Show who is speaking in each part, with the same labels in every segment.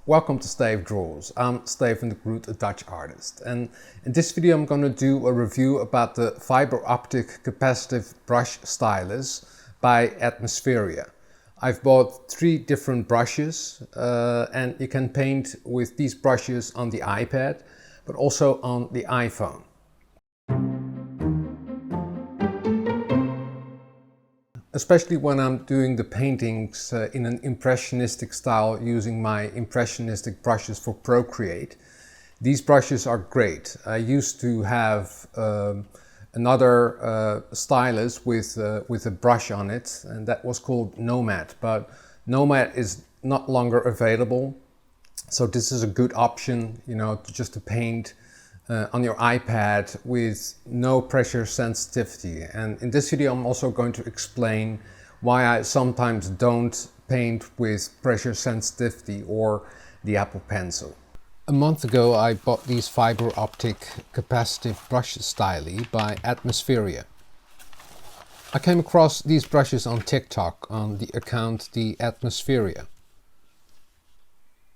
Speaker 1: Welcome to Stayf Draws. I'm Stayf van de Groot, a Dutch artist, and in this video I'm going to do a review about the Fiberoptic Capacitive Brush Stylus by Atmospheria. I've bought 3 different brushes and you can paint with these brushes on the iPad, but also on the iPhone. Especially when I'm doing the paintings in an impressionistic style using my impressionistic brushes for Procreate. These brushes are great. I used to have another stylus with a brush on it, and that was called Nomad, but Nomad is not longer available. So this is a good option, you know, just to paint on your iPad with no pressure sensitivity. And in this video I'm also going to explain why I sometimes don't paint with pressure sensitivity or the Apple Pencil. A month ago I bought these Fiberoptic Capacitive Brush Styli by Atmospheria. I came across these brushes on TikTok on the account the Atmospheria.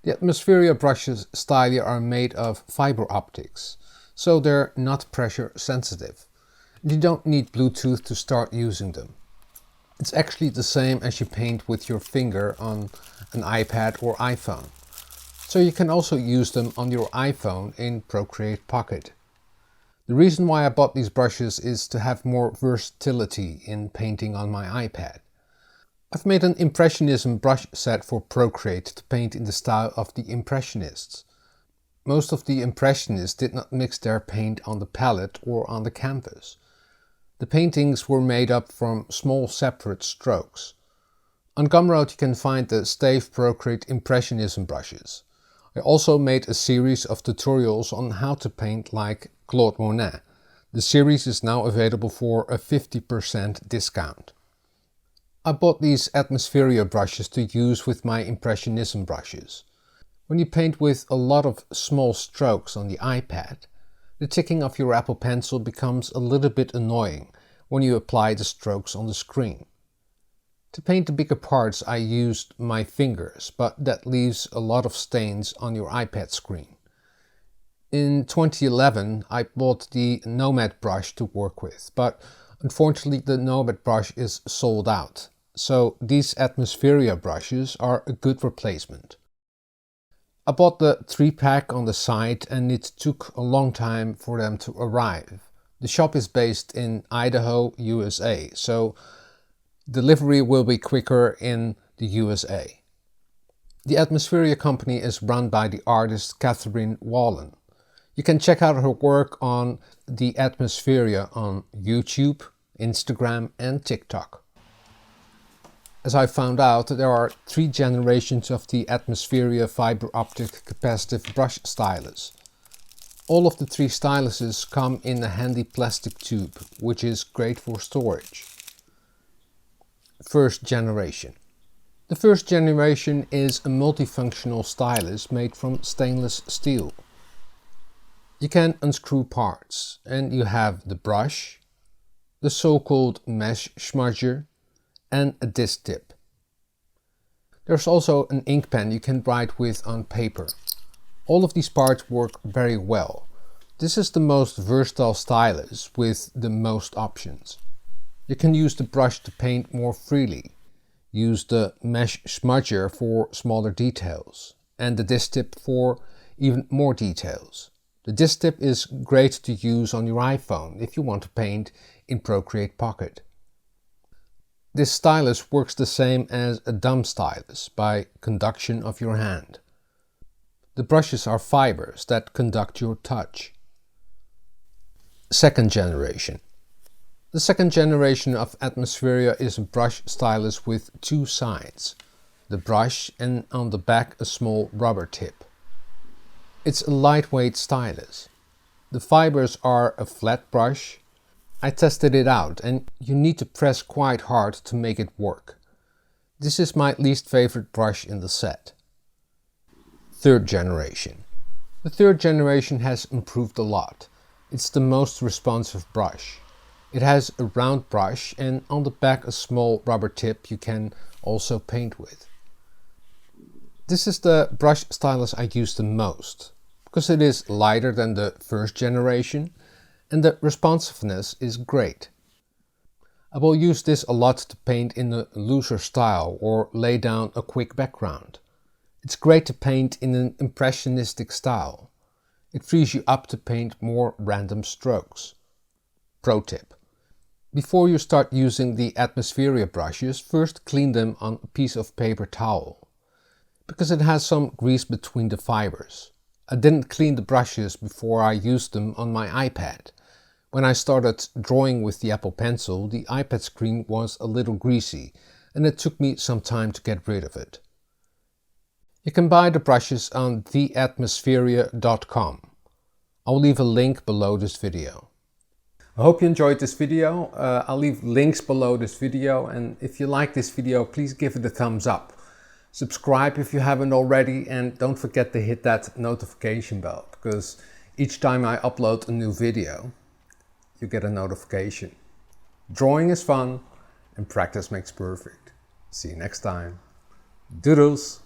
Speaker 1: The Atmospheria brushes styli are made of Fiberoptics, so they're not pressure sensitive. You don't need Bluetooth to start using them. It's actually the same as you paint with your finger on an iPad or iPhone. So you can also use them on your iPhone in Procreate Pocket. The reason why I bought these brushes is to have more versatility in painting on my iPad. I've made an Impressionism brush set for Procreate to paint in the style of the Impressionists. Most of the Impressionists did not mix their paint on the palette or on the canvas. The paintings were made up from small separate strokes. On Gumroad you can find the Stayf Procreate Impressionism brushes. I also made a series of tutorials on how to paint like Claude Monet. The series is now available for a 50% discount. I bought these Atmospheria brushes to use with my Impressionism brushes. When you paint with a lot of small strokes on the iPad, the ticking of your Apple Pencil becomes a little bit annoying when you apply the strokes on the screen. To paint the bigger parts I used my fingers, but that leaves a lot of stains on your iPad screen. In 2011 I bought the Nomad brush to work with, but unfortunately the Nomad brush is sold out, so these Atmospheria brushes are a good replacement. I bought the 3-pack on the site and it took a long time for them to arrive. The shop is based in Idaho, USA, so delivery will be quicker in the USA. The Atmospheria company is run by the artist Catherine Wallen. You can check out her work on the Atmospheria on YouTube, Instagram and TikTok. As I found out, there are 3 generations of the Atmospheria Fiberoptic Capacitive Brush Stylus. All of the 3 styluses come in a handy plastic tube, which is great for storage. First generation. The first generation is a multifunctional stylus made from stainless steel. You can unscrew parts and you have the brush, the so-called Mesh Smudger and a disc tip. There's also an ink pen you can write with on paper. All of these parts work very well. This is the most versatile stylus with the most options. You can use the brush to paint more freely, use the Mesh Smudger for smaller details, and the disc tip for even more details. The disc tip is great to use on your iPhone if you want to paint in Procreate Pocket. This stylus works the same as a dumb stylus by conduction of your hand. The brushes are fibers that conduct your touch. Second generation. The second generation of Atmospheria is a brush stylus with 2 sides, the brush and on the back a small rubber tip. It's a lightweight stylus. The fibers are a flat brush. I tested it out and you need to press quite hard to make it work. This is my least favorite brush in the set. Third generation. The third generation has improved a lot. It's the most responsive brush. It has a round brush and on the back a small rubber tip you can also paint with. This is the brush stylus I use the most, because it is lighter than the first generation and the responsiveness is great. I will use this a lot to paint in a looser style or lay down a quick background. It's great to paint in an impressionistic style. It frees you up to paint more random strokes. Pro tip: before you start using the Atmospheria brushes, first clean them on a piece of paper towel, because it has some grease between the fibers. I didn't clean the brushes before I used them on my iPad. When I started drawing with the Apple Pencil, the iPad screen was a little greasy and it took me some time to get rid of it. You can buy the brushes on theatmospheria.com. I'll leave a link below this video. I hope you enjoyed this video. I'll leave links below this video, and if you like this video, please give it a thumbs up. Subscribe if you haven't already, and don't forget to hit that notification bell, because each time I upload a new video, you get a notification. Drawing is fun and practice makes perfect. See you next time. Doodles!